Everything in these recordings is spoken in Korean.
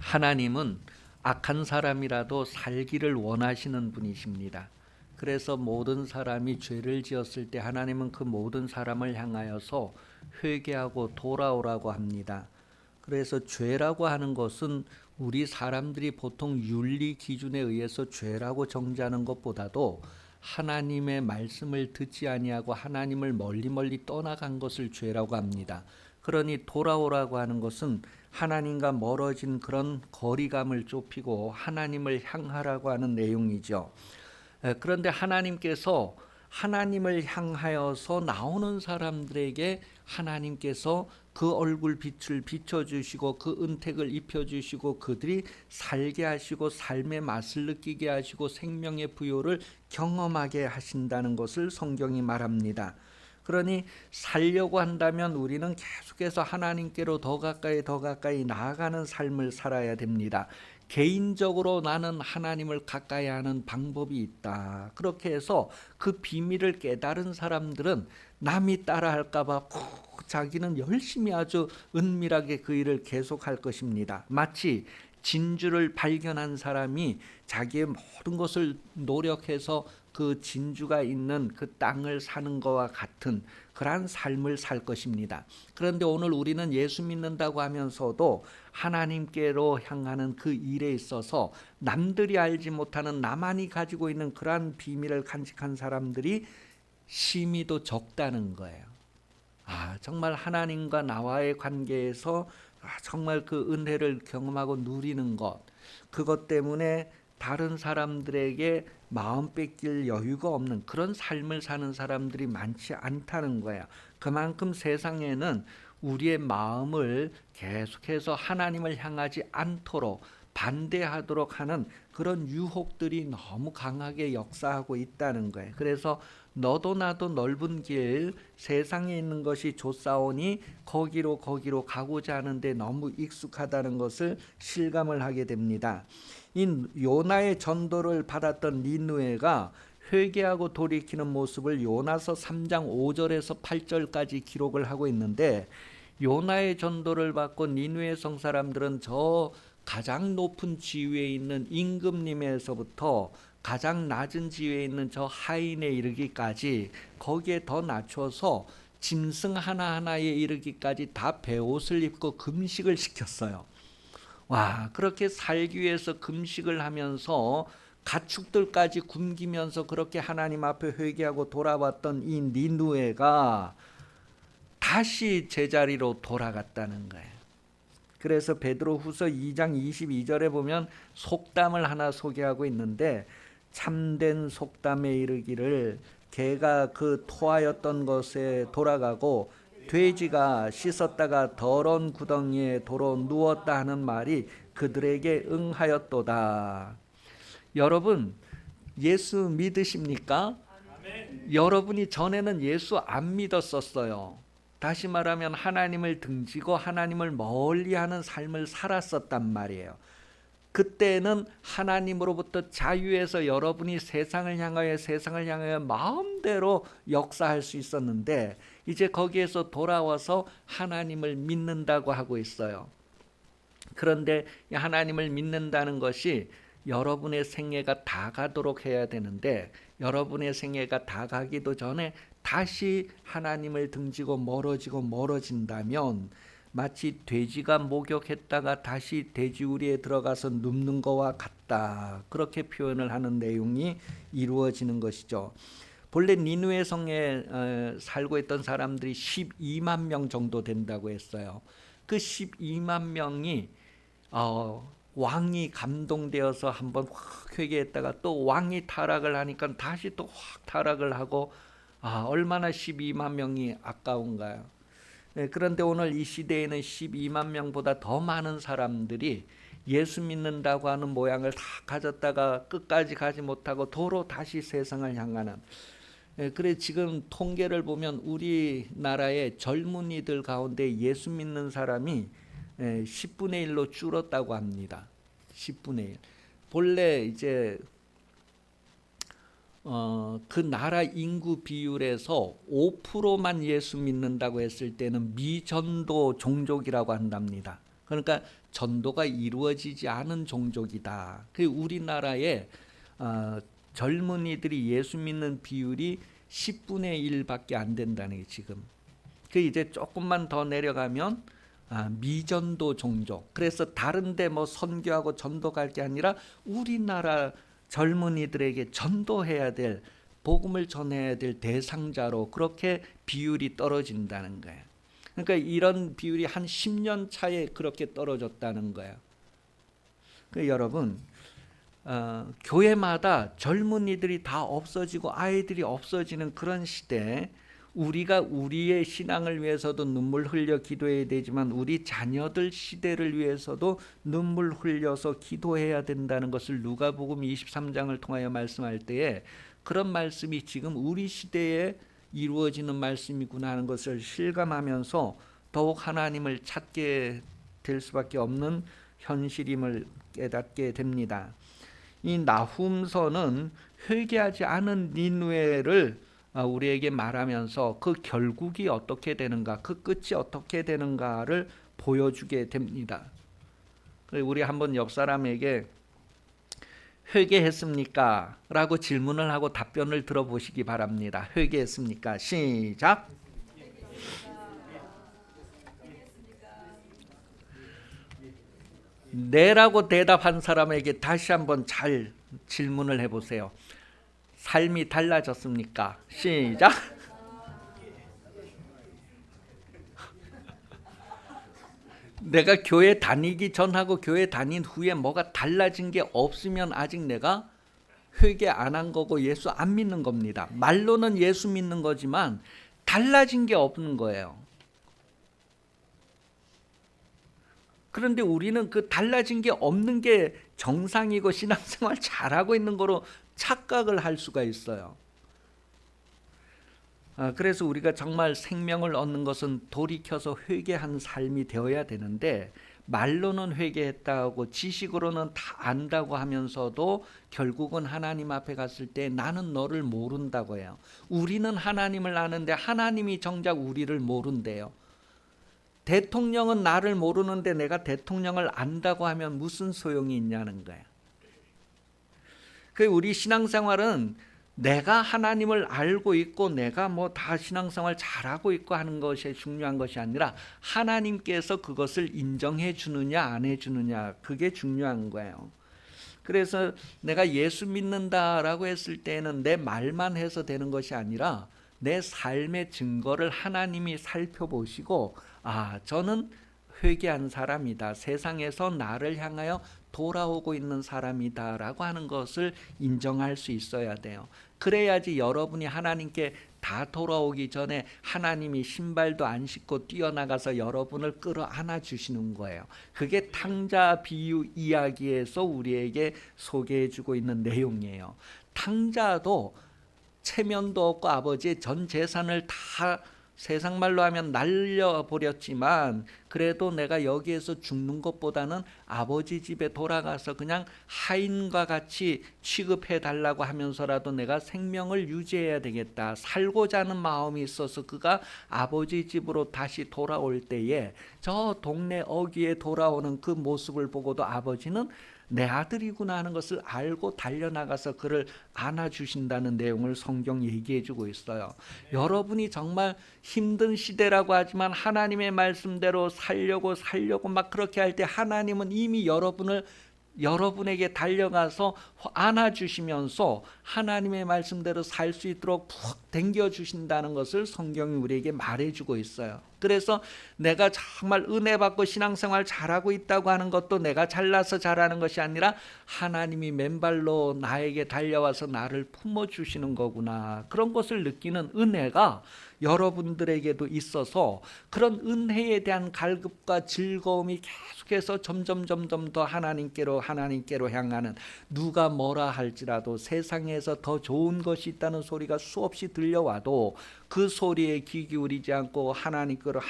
하나님은 악한 사람이라도 살기를 원하시는 분이십니다. 그래서 모든 사람이 죄를 지었을 때 하나님은 그 모든 사람을 향하여서 회개하고 돌아오라고 합니다. 그래서 죄라고 하는 것은 우리 사람들이 보통 윤리 기준에 의해서 죄라고 정죄하는 것보다도 하나님의 말씀을 듣지 아니하고 하나님을 멀리 떠나간 것을 죄라고 합니다. 그러니 돌아오라고 하는 것은 하나님과 멀어진 그런 거리감을 좁히고 하나님을 향하라고 하는 내용이죠. 그런데 하나님께서 하나님을 향하여서 나오는 사람들에게 하나님께서 그 얼굴 빛을 비춰주시고 그 은택을 입혀주시고 그들이 살게 하시고 삶의 맛을 느끼게 하시고 생명의 부요를 경험하게 하신다는 것을 성경이 말합니다. 그러니 살려고 한다면 우리는 계속해서 하나님께로 더 가까이 나아가는 삶을 살아야 됩니다. 개인적으로 나는 하나님을 가까이 하는 방법이 있다. 그렇게 해서 그 비밀을 깨달은 사람들은 남이 따라할까 봐 자기는 열심히 아주 은밀하게 그 일을 계속할 것입니다. 마치 진주를 발견한 사람이 자기의 모든 것을 노력해서 그 진주가 있는 그 땅을 사는 것과 같은 그러한 삶을 살 것입니다. 그런데 오늘 우리는 예수 믿는다고 하면서도 하나님께로 향하는 그 일에 있어서 남들이 알지 못하는 나만이 가지고 있는 그러한 비밀을 간직한 사람들이 심히도 적다는 거예요. 정말 하나님과 나와의 관계에서 정말 그 은혜를 경험하고 누리는 것, 그것 때문에 다른 사람들에게 마음 뺏길 여유가 없는 그런 삶을 사는 사람들이 많지 않다는 거야. 그만큼 세상에는 우리의 마음을 계속해서 하나님을 향하지 않도록 반대하도록 하는 그런 유혹들이 너무 강하게 역사하고 있다는 거예요. 그래서 너도 나도 넓은 길 세상에 있는 것이 좋사오니 거기로 가고자 하는데 너무 익숙하다는 것을 실감을 하게 됩니다. 이 요나의 전도를 받았던 니느웨가 회개하고 돌이키는 모습을 요나서 3장 5절에서 8절까지 기록을 하고 있는데, 요나의 전도를 받고 니느웨 성 사람들은 저 가장 높은 지위에 있는 임금님에서부터 가장 낮은 지위에 있는 저 하인에 이르기까지, 거기에 더 낮춰서 짐승 하나하나에 이르기까지 다 베옷을 입고 금식을 시켰어요. 그렇게 살기 위해서 금식을 하면서 가축들까지 굶기면서 그렇게 하나님 앞에 회개하고 돌아왔던 이 니느웨가 다시 제자리로 돌아갔다는 거예요. 그래서 베드로후서 2장 22절에 보면 속담을 하나 소개하고 있는데, 참된 속담에 이르기를 개가 그 토하였던 것에 돌아가고 돼지가 씻었다가 더러운 구덩이에 도로 누웠다 하는 말이 그들에게 응하였도다. 여러분, 예수 믿으십니까? 여러분이 전에는 예수 안 믿었었어요. 다시 말하면 하나님을 등지고 하나님을 멀리하는 삶을 살았었단 말이에요. 그때는 하나님으로부터 자유해서 여러분이 세상을 향하여 마음대로 역사할 수 있었는데, 이제 거기에서 돌아와서 하나님을 믿는다고 하고 있어요. 그런데 하나님을 믿는다는 것이 여러분의 생애가 다 가도록 해야 되는데, 여러분의 생애가 다 가기도 전에 다시 하나님을 등지고 멀어진다면 마치 돼지가 목욕했다가 다시 돼지우리에 들어가서 눕는 것과 같다, 그렇게 표현을 하는 내용이 이루어지는 것이죠. 본래 니느웨 성에 살고 있던 사람들이 12만 명 정도 된다고 했어요. 그 12만 명이 왕이 감동되어서 한번 확 회개했다가 또 왕이 타락을 하니까 다시 또 확 타락을 하고, 얼마나 12만 명이 아까운가요. 그런데 오늘 이 시대에는 12만 명보다 더 많은 사람들이 예수 믿는다고 하는 모양을 다 가졌다가 끝까지 가지 못하고 도로 다시 세상을 향하는, 그래 지금 통계를 보면 우리나라의 젊은이들 가운데 예수 믿는 사람이 10분의 1로 줄었다고 합니다. 10분의 1. 본래 이제 그 나라 인구 비율에서 5%만 예수 믿는다고 했을 때는 미전도 종족이라고 한답니다. 그러니까 전도가 이루어지지 않은 종족이다. 그 우리나라의 젊은이들이 예수 믿는 비율이 10분의 1밖에 안 된다는 게 지금. 그 이제 조금만 더 내려가면 미전도 종족. 그래서 다른데 뭐 선교하고 전도 갈 게 아니라 우리나라 젊은이들에게 전도해야 될, 복음을 전해야 될 대상자로 그렇게 비율이 떨어진다는 거예요. 그러니까 이런 비율이 한 10년 차에 그렇게 떨어졌다는 거예요. 그러니까 여러분, 교회마다 젊은이들이 다 없어지고 아이들이 없어지는 그런 시대에 우리가 우리의 신앙을 위해서도 눈물 흘려 기도해야 되지만 우리 자녀들 시대를 위해서도 눈물 흘려서 기도해야 된다는 것을 누가복음 23장을 통하여 말씀할 때에 그런 말씀이 지금 우리 시대에 이루어지는 말씀이구나 하는 것을 실감하면서 더욱 하나님을 찾게 될 수밖에 없는 현실임을 깨닫게 됩니다. 이 나훔서는 회개하지 않은 니느웨를 우리에게 말하면서 그 결국이 어떻게 되는가, 그 끝이 어떻게 되는가를 보여주게 됩니다. 우리 한번 옆 사람에게 회개했습니까? 라고 질문을 하고 답변을 들어보시기 바랍니다. 회개했습니까? 시작. 네라고 대답한 사람에게 다시 한번 잘 질문을 해보세요. 삶이 달라졌습니까? 시작. 내가 교회 다니기 전하고 교회 다닌 후에 뭐가 달라진 게 없으면 아직 내가 회개 안 한 거고 예수 안 믿는 겁니다. 말로는 예수 믿는 거지만 달라진 게 없는 거예요. 그런데 우리는 그 달라진 게 없는 게 정상이고 신앙생활 잘하고 있는 거로 착각을 할 수가 있어요. 그래서 우리가 정말 생명을 얻는 것은 돌이켜서 회개한 삶이 되어야 되는데 말로는 회개했다고 지식으로는 다 안다고 하면서도 결국은 하나님 앞에 갔을 때 나는 너를 모른다고 해요. 우리는 하나님을 아는데 하나님이 정작 우리를 모른대요. 대통령은 나를 모르는데 내가 대통령을 안다고 하면 무슨 소용이 있냐는 거예요. 그 우리 신앙생활은 내가 하나님을 알고 있고 내가 뭐 다 신앙생활 잘하고 있고 하는 것이 중요한 것이 아니라 하나님께서 그것을 인정해 주느냐 안 해 주느냐, 그게 중요한 거예요. 그래서 내가 예수 믿는다라고 했을 때는 내 말만 해서 되는 것이 아니라 내 삶의 증거를 하나님이 살펴보시고 저는 회개한 사람이다, 세상에서 나를 향하여 돌아오고 있는 사람이다 라고 하는 것을 인정할 수 있어야 돼요. 그래야지 여러분이 하나님께 다 돌아오기 전에 하나님이 신발도 안 신고 뛰어나가서 여러분을 끌어안아 주시는 거예요. 그게 탕자 비유 이야기에서 우리에게 소개해 주고 있는 내용이에요. 탕자도 체면도 없고 아버지의 전 재산을 다 세상 말로 하면 날려버렸지만 그래도 내가 여기에서 죽는 것보다는 아버지 집에 돌아가서 그냥 하인과 같이 취급해 달라고 하면서라도 내가 생명을 유지해야 되겠다, 살고자 하는 마음이 있어서 그가 아버지 집으로 다시 돌아올 때에 저 동네 어귀에 돌아오는 그 모습을 보고도 아버지는 내 아들이구나 하는 것을 알고 달려나가서 그를 안아주신다는 내용을 성경 얘기해주고 있어요. 여러분이 정말 힘든 시대라고 하지만 하나님의 말씀대로 살려고 막 그렇게 할 때 하나님은 이미 여러분에게 달려가서 안아주시면서 하나님의 말씀대로 살 수 있도록 푹 당겨주신다는 것을 성경이 우리에게 말해주고 있어요. 그래서 내가 정말 은혜 받고 신앙생활 잘하고 있다고 하는 것도 내가 잘나서 잘하는 것이 아니라 하나님이 맨발로 나에게 달려와서 나를 품어주시는 거구나, 그런 것을 느끼는 은혜가 여러분들에게도 있어서 그런 은혜에 대한 갈급과 즐거움이 계속해서 점점 더 하나님께로 향하는, 누가 뭐라 할지라도 세상에서 더 좋은 것이 있다는 소리가 수없이 들려와도 그 소리에 귀 기울이지 않고 하나님께로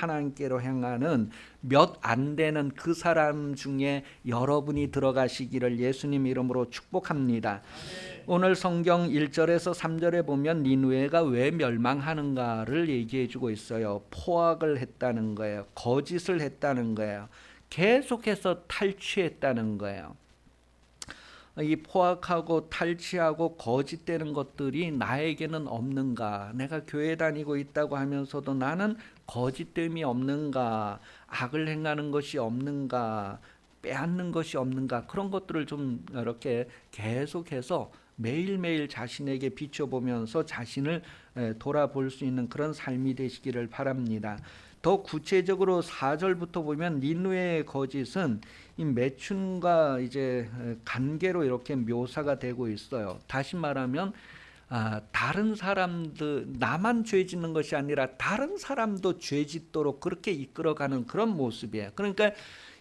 향하는 몇 안 되는 그 사람 중에 여러분이 들어가시기를 예수님 이름으로 축복합니다. 오늘 성경 1절에서 3절에 보면 니느웨가 왜 멸망하는가를 얘기해 주고 있어요. 포악을 했다는 거예요. 거짓을 했다는 거예요. 계속해서 탈취했다는 거예요. 이 포악하고 탈취하고 거짓되는 것들이 나에게는 없는가? 내가 교회 다니고 있다고 하면서도 나는 거짓됨이 없는가? 악을 행하는 것이 없는가? 빼앗는 것이 없는가? 그런 것들을 좀 이렇게 계속해서 매일매일 자신에게 비춰보면서 자신을 돌아볼 수 있는 그런 삶이 되시기를 바랍니다. 더 구체적으로 4절부터 보면 니느웨의 거짓은 이 매춘과 이제 관계로 이렇게 묘사가 되고 있어요. 다시 말하면 다른 사람들, 나만 죄 짓는 것이 아니라 다른 사람도 죄 짓도록 그렇게 이끌어가는 그런 모습이에요. 그러니까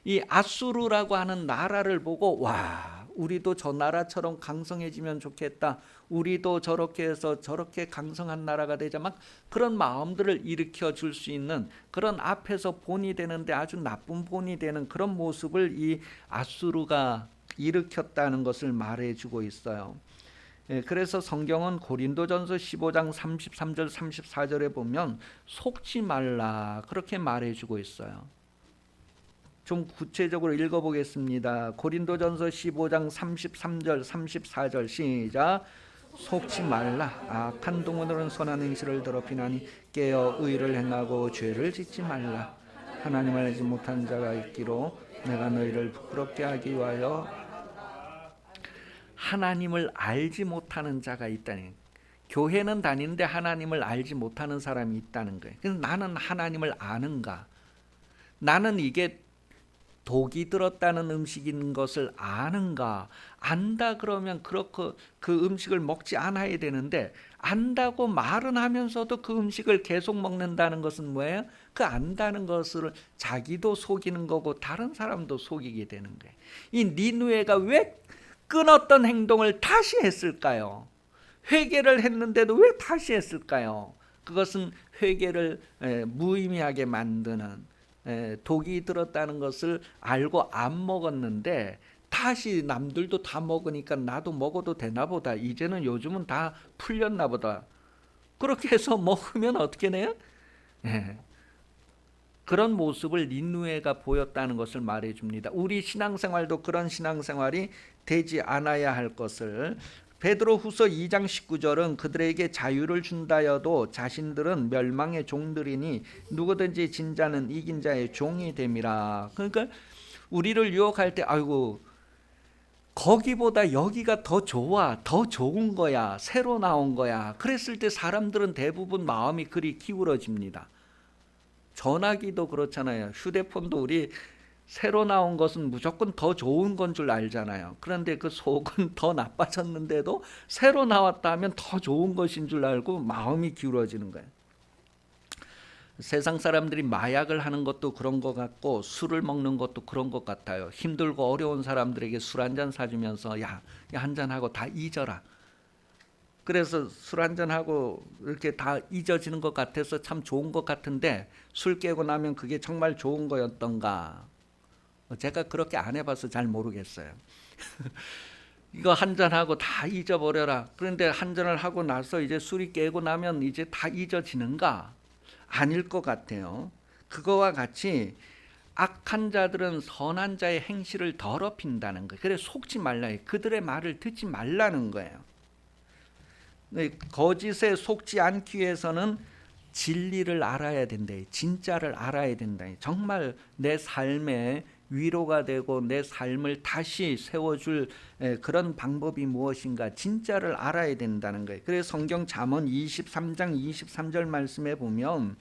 이 아수르라고 하는 나라를 보고 와, 우리도 저 나라처럼 강성해지면 좋겠다. 우리도 저렇게 해서 저렇게 강성한 나라가 되자, 막 그런 마음들을 일으켜 줄 수 있는 그런 앞에서 본이 되는데 아주 나쁜 본이 되는 그런 모습을 이 아수르가 일으켰다는 것을 말해주고 있어요. 그래서 성경은 고린도전서 15장 33절 34절에 보면 속지 말라 그렇게 말해주고 있어요. 좀 구체적으로 읽어보겠습니다. 고린도전서 15장 33절 34절 시작. 속지 말라. 악한 동문으로는 선한 행실을 더럽히나니 깨어 의를 행하고 죄를 짓지 말라. 하나님을 알지 못한 자가 있기로 내가 너희를 부끄럽게 하기 위하여. 하나님을 알지 못하는 자가 있다니. 교회는 다니는데 하나님을 알지 못하는 사람이 있다는 거예요. 그래서 나는 하나님을 아는가? 나는 이게 독이 들었다는 음식인 것을 아는가? 안다 그러면 그렇고 그 음식을 먹지 않아야 되는데, 안다고 말은 하면서도 그 음식을 계속 먹는다는 것은 뭐예요? 그 안다는 것을 자기도 속이는 거고 다른 사람도 속이게 되는 거예요. 이 니느웨가 왜 끊었던 행동을 다시 했을까요? 회개를 했는데도 왜 다시 했을까요? 그것은 회개를 무의미하게 만드는, 독이 들었다는 것을 알고 안 먹었는데 다시 남들도 다 먹으니까 나도 먹어도 되나 보다, 이제는 요즘은 다 풀렸나 보다, 그렇게 해서 먹으면 어떻게 돼요? 그런 모습을 니느웨가 보였다는 것을 말해줍니다. 우리 신앙생활도 그런 신앙생활이 되지 않아야 할 것을, 베드로후서 2장 19절은 그들에게 자유를 준다여도 자신들은 멸망의 종들이니 누구든지 진 자는 이긴 자의 종이 됨이라. 그러니까 우리를 유혹할 때 아이고 거기보다 여기가 더 좋아, 더 좋은 거야, 새로 나온 거야, 그랬을 때 사람들은 대부분 마음이 그리 기울어집니다. 전화기도 그렇잖아요. 휴대폰도 우리 새로 나온 것은 무조건 더 좋은 건 줄 알잖아요. 그런데 그 속은 더 나빠졌는데도 새로 나왔다 하면 더 좋은 것인 줄 알고 마음이 기울어지는 거예요. 세상 사람들이 마약을 하는 것도 그런 것 같고 술을 먹는 것도 그런 것 같아요. 힘들고 어려운 사람들에게 술 한 잔 사주면서 야 한 잔하고 다 잊어라. 그래서 술 한잔하고 이렇게 다 잊어지는 것 같아서 참 좋은 것 같은데 술 깨고 나면 그게 정말 좋은 거였던가? 제가 그렇게 안 해봐서 잘 모르겠어요. 이거 한잔하고 다 잊어버려라. 그런데 한잔을 하고 나서 이제 술이 깨고 나면 이제 다 잊어지는가? 아닐 것 같아요. 그거와 같이 악한 자들은 선한 자의 행실을 더럽힌다는 거예요. 그래서 속지 말라. 그들의 말을 듣지 말라는 거예요. 거짓에 속지 않기 위해서는 진리를 알아야 된다. 진짜를 알아야 된다. 정말 내 삶에 위로가 되고 내 삶을 다시 세워줄 그런 방법이 무엇인가, 진짜를 알아야 된다는 거예요. 그래서 성경 잠언 23장 23절 말씀에 보면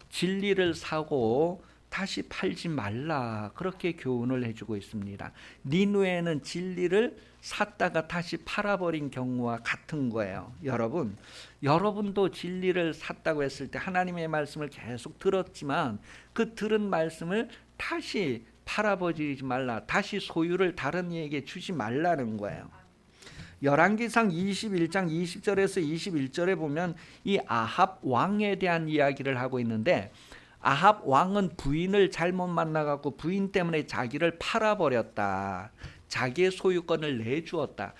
진리를 사고 다시 팔지 말라 그렇게 교훈을 해주고 있습니다. 니느웨는 진리를 샀다가 다시 팔아버린 경우와 같은 거예요. 여러분도 진리를 샀다고 했을 때 하나님의 말씀을 계속 들었지만 그 들은 말씀을 다시 팔아버리지 말라, 다시 소유를 다른 이에게 주지 말라는 거예요. 열왕기상 21장 20절에서 21절에 보면 이 아합 왕에 대한 이야기를 하고 있는데, 아합 왕은 부인을 잘못 만나갖고 부인 때문에 자기를 팔아버렸다. 자기의 소유권을 내주었다.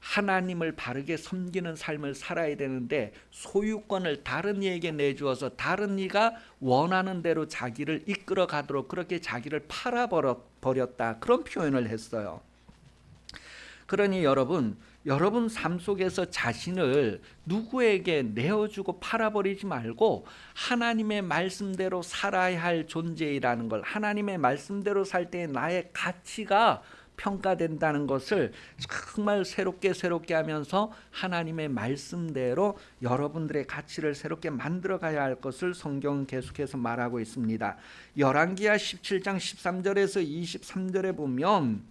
하나님을 바르게 섬기는 삶을 살아야 되는데 소유권을 다른 이에게 내주어서 다른 이가 원하는 대로 자기를 이끌어 가도록 그렇게 자기를 팔아버렸다, 그런 표현을 했어요. 그러니 여러분 삶 속에서 자신을 누구에게 내어주고 팔아버리지 말고 하나님의 말씀대로 살아야 할 존재이라는 걸, 하나님의 말씀대로 살 때 나의 가치가 평가된다는 것을 정말 새롭게 하면서 하나님의 말씀대로 여러분들의 가치를 새롭게 만들어가야 할 것을 성경은 계속해서 말하고 있습니다. 열왕기하 17장 13절에서 23절에 보면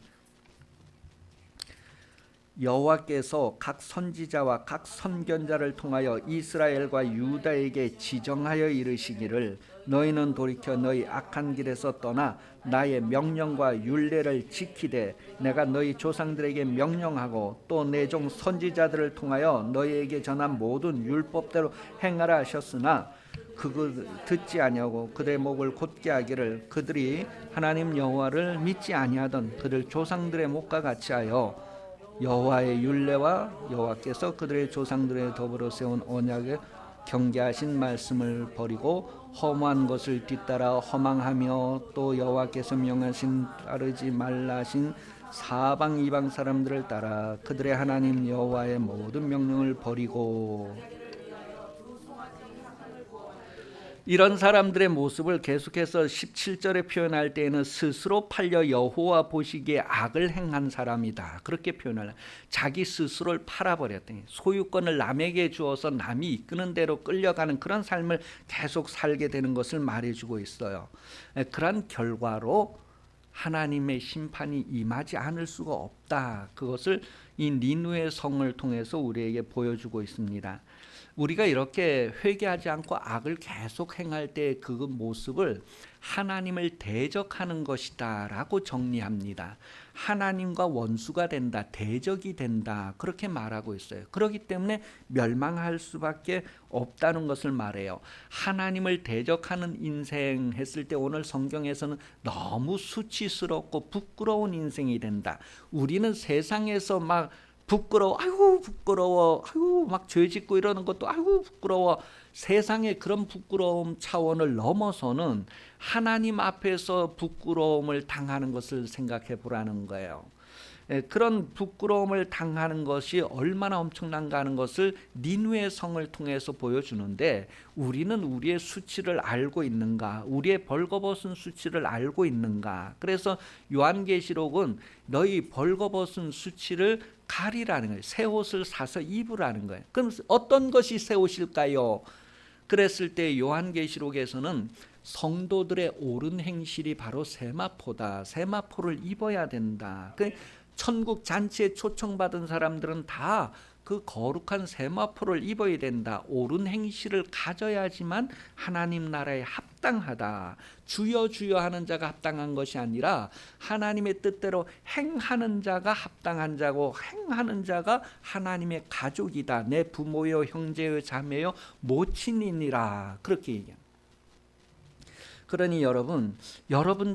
여호와께서 각 선지자와 각 선견자를 통하여 이스라엘과 유다에게 지정하여 이르시기를 너희는 돌이켜 너희 악한 길에서 떠나 나의 명령과 율례를 지키되 내가 너희 조상들에게 명령하고 또 내 종 선지자들을 통하여 너희에게 전한 모든 율법대로 행하라 하셨으나 그들 듣지 아니하고 그들의 목을 곧게 하기를 그들이 하나님 여호와를 믿지 아니하던 그들 조상들의 목과 같이 하여 여호와의 율례와 여호와께서 그들의 조상들에 더불어 세운 언약에 경계하신 말씀을 버리고 허무한 것을 뒤따라 허망하며 또 여호와께서 명하신 따르지 말라 하신 사방 이방 사람들을 따라 그들의 하나님 여호와의 모든 명령을 버리고. 이런 사람들의 모습을 계속해서 17절에 표현할 때에는 스스로 팔려 여호와 보시기에 악을 행한 사람이다, 그렇게 표현을, 자기 스스로를 팔아버렸더니 소유권을 남에게 주어서 남이 이끄는 대로 끌려가는 그런 삶을 계속 살게 되는 것을 말해주고 있어요. 그런 결과로 하나님의 심판이 임하지 않을 수가 없다, 그것을 이 니느웨 성을 통해서 우리에게 보여주고 있습니다. 우리가 이렇게 회개하지 않고 악을 계속 행할 때 그 모습을 하나님을 대적하는 것이다 라고 정리합니다. 하나님과 원수가 된다, 대적이 된다, 그렇게 말하고 있어요. 그렇기 때문에 멸망할 수밖에 없다는 것을 말해요. 하나님을 대적하는 인생 했을 때 오늘 성경에서는 너무 수치스럽고 부끄러운 인생이 된다. 우리는 세상에서 막 부끄러워, 아이고 부끄러워, 아이고 막 죄 짓고 이러는 것도 아이고 부끄러워. 세상의 그런 부끄러움 차원을 넘어서는 하나님 앞에서 부끄러움을 당하는 것을 생각해 보라는 거예요. 그런 부끄러움을 당하는 것이 얼마나 엄청난가 하는 것을 니느웨 성을 통해서 보여주는데, 우리는 우리의 수치를 알고 있는가, 우리의 벌거벗은 수치를 알고 있는가. 그래서 요한계시록은 너희 벌거벗은 수치를 가리라는 거예요. 새 옷을 사서 입으라는 거예요. 그럼 어떤 것이 새 옷일까요? 그랬을 때 요한계시록에서는 성도들의 옳은 행실이 바로 세마포다, 세마포를 입어야 된다. 천국 잔치에 초청받은 사람들은 다 그 거룩한 세마포를 입어야 된다. 옳은 행실을 가져야지만 하나님 나라에 합당하다. 주여 주여 하는 자가 합당한 것이 아니라 하나님의 뜻대로 행하는 자가 합당한 자고, 행하는 자가 하나님의 가족이다. 내 부모요 형제요 자매요 모친이니라, 그렇게 얘기합니다. 그러니 여러분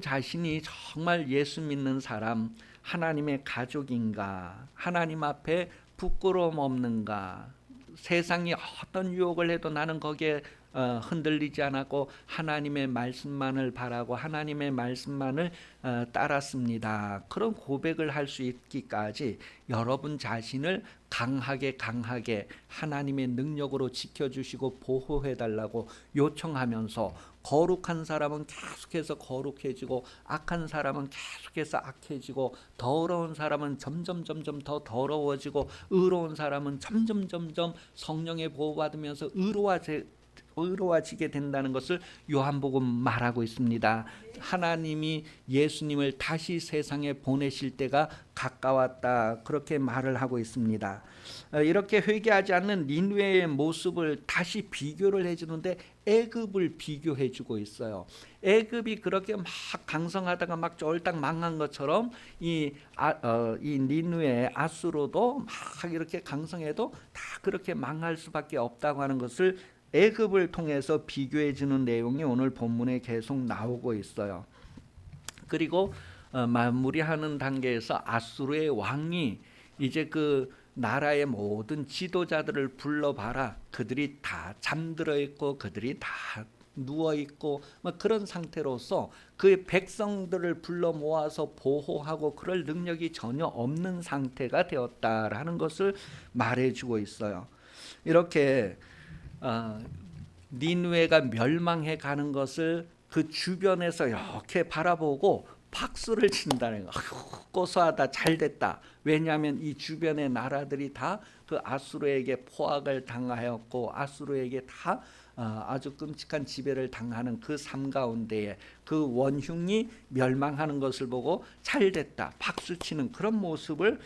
자신이 정말 예수 믿는 사람, 하나님의 가족인가? 하나님 앞에 부끄러움 없는가? 세상이 어떤 유혹을 해도 나는 거기에 흔들리지 않았고 하나님의 말씀만을 바라고 하나님의 말씀만을 따랐습니다. 그런 고백을 할 수 있기까지 여러분 자신을 강하게 하나님의 능력으로 지켜주시고 보호해달라고 요청하면서, 거룩한 사람은 계속해서 거룩해지고 악한 사람은 계속해서 악해지고 더러운 사람은 점점 더 더러워지고 의로운 사람은 점점 성령의 보호받으면서 의로워지게 된다는 것을 요한복음 말하고 있습니다. 하나님이 예수님을 다시 세상에 보내실 때가 가까웠다, 그렇게 말을 하고 있습니다. 이렇게 회개하지 않는 니느웨의 모습을 다시 비교를 해주는데 애굽을 비교해주고 있어요. 애굽이 그렇게 막 강성하다가 막 쫄딱 망한 것처럼 이 니느웨 아수르도 막 이렇게 강성해도 다 그렇게 망할 수밖에 없다고 하는 것을 애굽을 통해서 비교해 주는 내용이 오늘 본문에 계속 나오고 있어요. 그리고 마무리하는 단계에서 아수르의 왕이 이제 그 나라의 모든 지도자들을 불러봐라. 그들이 다 잠들어 있고 그들이 다 누워 있고 뭐 그런 상태로서 그 백성들을 불러 모아서 보호하고 그럴 능력이 전혀 없는 상태가 되었다라는 것을 말해주고 있어요. 이렇게 니느웨가 멸망해 가는 것을 그 주변에서 이렇게 바라보고 박수를 친다는 거. 고소하다, 잘됐다. 왜냐하면 이 주변의 나라들이 다 그 아수르에게 포악을 당하였고 아수르에게 다 아주 끔찍한 지배를 당하는 그 삶 가운데에 그 원흉이 멸망하는 것을 보고 잘됐다, 박수치는 그런 모습을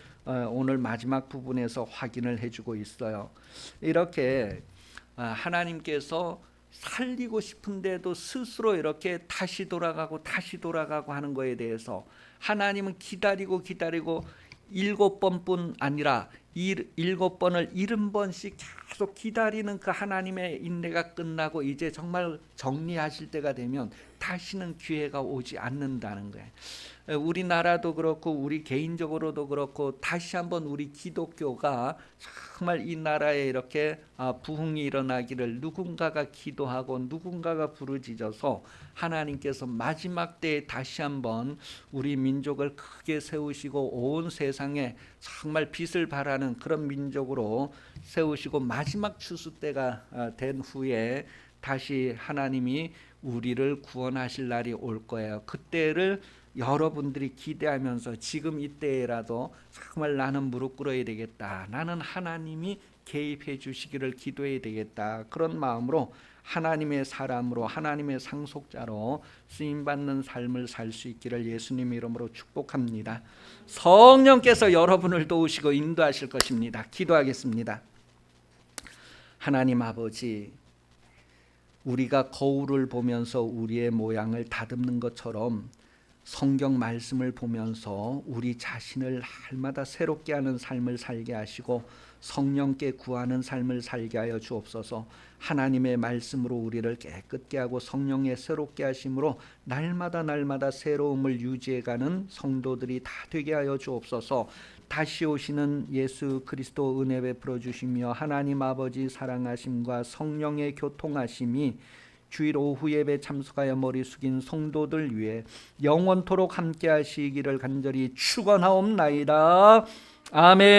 오늘 마지막 부분에서 확인을 해주고 있어요. 이렇게 하나님께서 살리고 싶은데도 스스로 이렇게 다시 돌아가고 하는 거에 대해서 하나님은 기다리고 7번뿐 아니라 7번을 70번씩 계속 기다리는 그 하나님의 인내가 끝나고 이제 정말 정리하실 때가 되면 다시는 기회가 오지 않는다는 거예요. 우리나라도 그렇고 우리 개인적으로도 그렇고 다시 한번 우리 기독교가 정말 이 나라에 이렇게 부흥이 일어나기를 누군가가 기도하고 누군가가 부르짖어서 하나님께서 마지막 때에 다시 한번 우리 민족을 크게 세우시고 온 세상에 정말 빛을 발하는 그런 민족으로 세우시고 마지막 추수 때가 된 후에 다시 하나님이 우리를 구원하실 날이 올 거예요. 그때를 여러분들이 기대하면서 지금 이때라도 정말 나는 무릎 꿇어야 되겠다, 나는 하나님이 개입해 주시기를 기도해야 되겠다, 그런 마음으로 하나님의 사람으로 하나님의 상속자로 쓰임받는 삶을 살 수 있기를 예수님 이름으로 축복합니다. 성령께서 여러분을 도우시고 인도하실 것입니다. 기도하겠습니다. 하나님 아버지, 우리가 거울을 보면서 우리의 모양을 다듬는 것처럼 성경 말씀을 보면서 우리 자신을 날마다 새롭게 하는 삶을 살게 하시고 성령께 구하는 삶을 살게 하여 주옵소서. 하나님의 말씀으로 우리를 깨끗게 하고 성령의 새롭게 하심으로 날마다 새로움을 유지해가는 성도들이 다 되게 하여 주옵소서. 다시 오시는 예수 그리스도 은혜 베풀어 주시며 하나님 아버지 사랑하심과 성령의 교통하심이 주일 오후 예배 참석하여 머리 숙인 성도들 위해 영원토록 함께 하시기를 간절히 축원하옵나이다. 아멘.